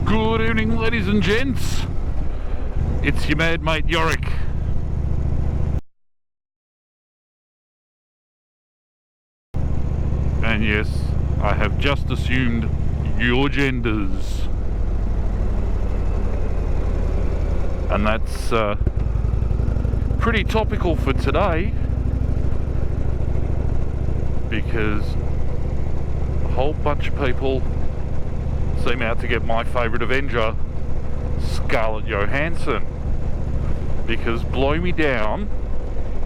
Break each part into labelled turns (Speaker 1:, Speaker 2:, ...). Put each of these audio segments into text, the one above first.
Speaker 1: Good evening, ladies and gents. It's your mad mate Yorick. And yes, I have just assumed your genders. And that's pretty topical for today, because a whole bunch of people seem out to get my favourite Avenger, Scarlett Johanssen, because blow me down,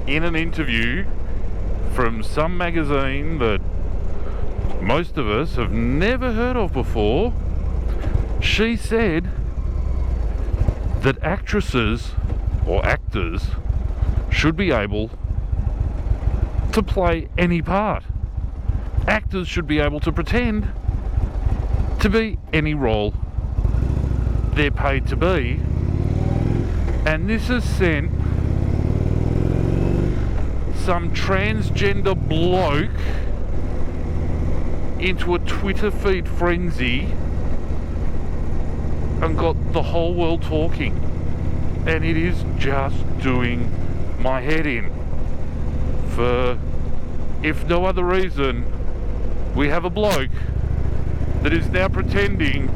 Speaker 1: in an interview from some magazine that most of us have never heard of before, she said that actresses or actors should be able to play any part. Actors should be able to pretend to be any role they're paid to be. And this has sent some transgender bloke into a Twitter feed frenzy and got the whole world talking. And it is just doing my head in. For, if no other reason, we have a bloke that is now pretending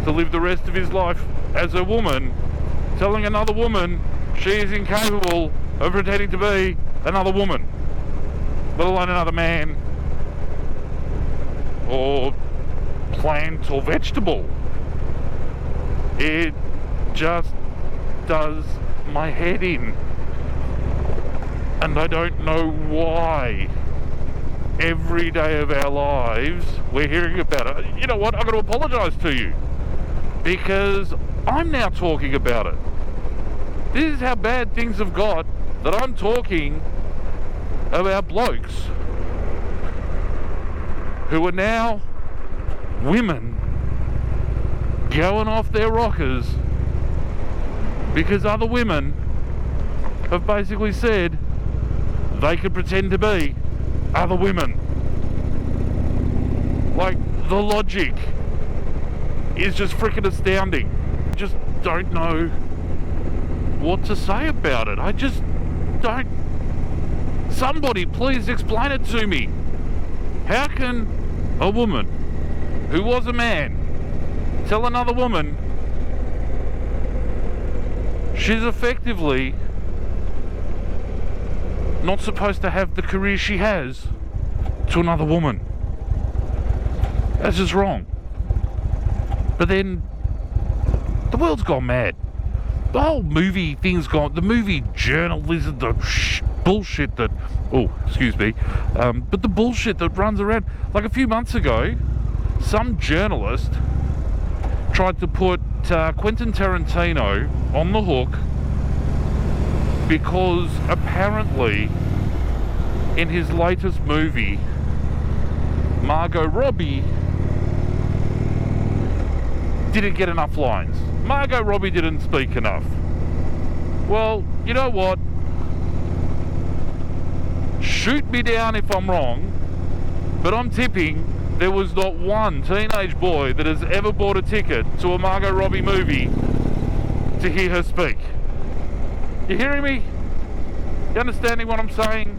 Speaker 1: to live the rest of his life as a woman, telling another woman she is incapable of pretending to be another woman, let alone another man or plant or vegetable. It just does my head in, and I don't know why every day of our lives we're hearing about it. You know what, I'm going to apologise to you, because I'm now talking about it. This is how bad things have got, that I'm talking about blokes who are now women going off their rockers because other women have basically said they could pretend to be other women. Like, the logic is just freaking astounding. Just don't know what to say about it. I just don't. Somebody please explain it to me. How can a woman who was a man tell another woman she's effectively not supposed to have the career she has to another woman? That's just wrong. But then the world's gone mad. The whole movie thing's gone. The movie journalism, the bullshit that, but the bullshit that runs around. Like a few months ago, some journalist tried to put Quentin Tarantino on the hook because apparently in his latest movie, Margot Robbie didn't get enough lines. Margot Robbie didn't speak enough. Well, you know what? Shoot me down if I'm wrong, but I'm tipping there was not one teenage boy that has ever bought a ticket to a Margot Robbie movie to hear her speak. You hearing me? You understanding what I'm saying?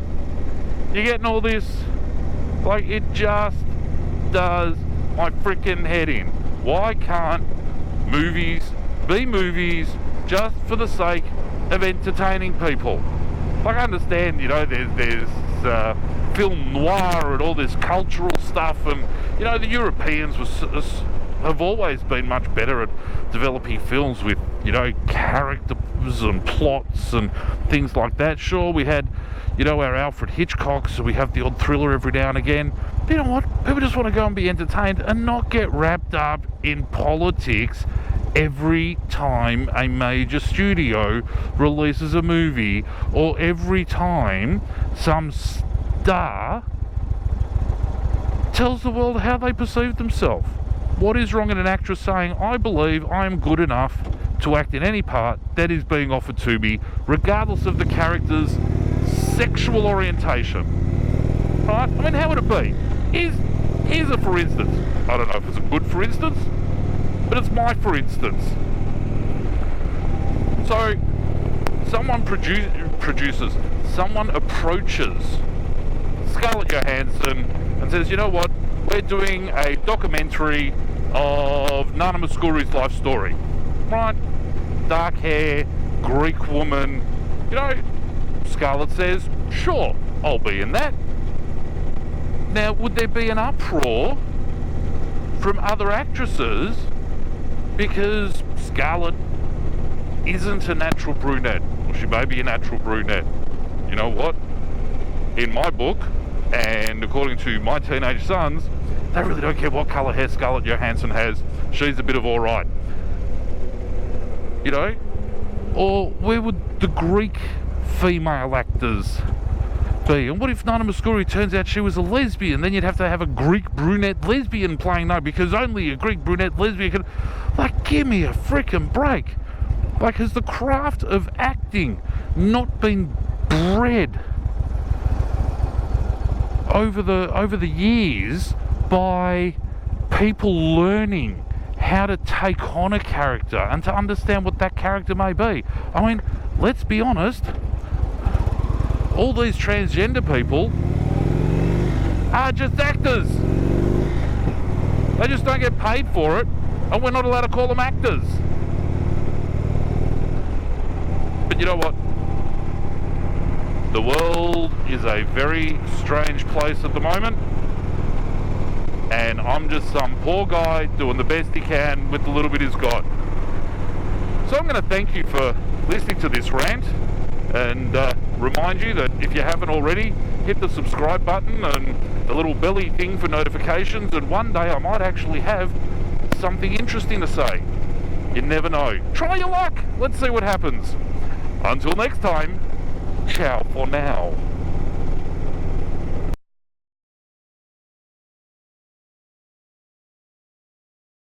Speaker 1: You getting all this? Like, it just does my freaking head in. Why can't movies be movies just for the sake of entertaining people? Like, I understand, you know, there's film noir and all this cultural stuff, and, you know, the Europeans have always been much better at developing films with, you know, characters and plots and things like that. Sure, we had, you know, our Alfred Hitchcock, so we have the odd thriller every now and again. But you know what? People just want to go and be entertained and not get wrapped up in politics every time a major studio releases a movie, or every time some star tells the world how they perceive themselves. What is wrong in an actress saying, I believe I am good enough to act in any part that is being offered to me, regardless of the character's sexual orientation? Right? I mean, how would it be? Here's a for instance. I don't know if it's a good for instance, But it's my for instance. So, someone someone approaches Scarlett Johansson and says, you know what, we're doing a documentary of Nana Mouskouri's life story. Right? Dark hair, Greek woman. You know, Scarlett says, sure, I'll be in that. Now, would there be an uproar from other actresses because Scarlett isn't a natural brunette? Or she may be a natural brunette. You know what? In my book, and according to my teenage sons, they really don't care what colour hair Scarlett Johansson has. She's a bit of alright. You know? Or where would the Greek female actors be? And what if Nana Mouskouri turns out she was a lesbian? Then you'd have to have a Greek brunette lesbian playing, no, because only a Greek brunette lesbian can... Like, give me a frickin' break. Like, has the craft of acting not been bred over the years by people learning how to take on a character and to understand what that character may be? I mean, let's be honest, all these transgender people are just actors. They just don't get paid for it, and we're not allowed to call them actors. But you know what? The world is a very strange place at the moment, and I'm just some poor guy doing the best he can with the little bit he's got. So I'm going to thank you for listening to this rant, and remind you that if you haven't already, hit the subscribe button and the little belly thing for notifications, and one day I might actually have something interesting to say. You never know. Try your luck. Let's see what happens. Until next time, ciao for now.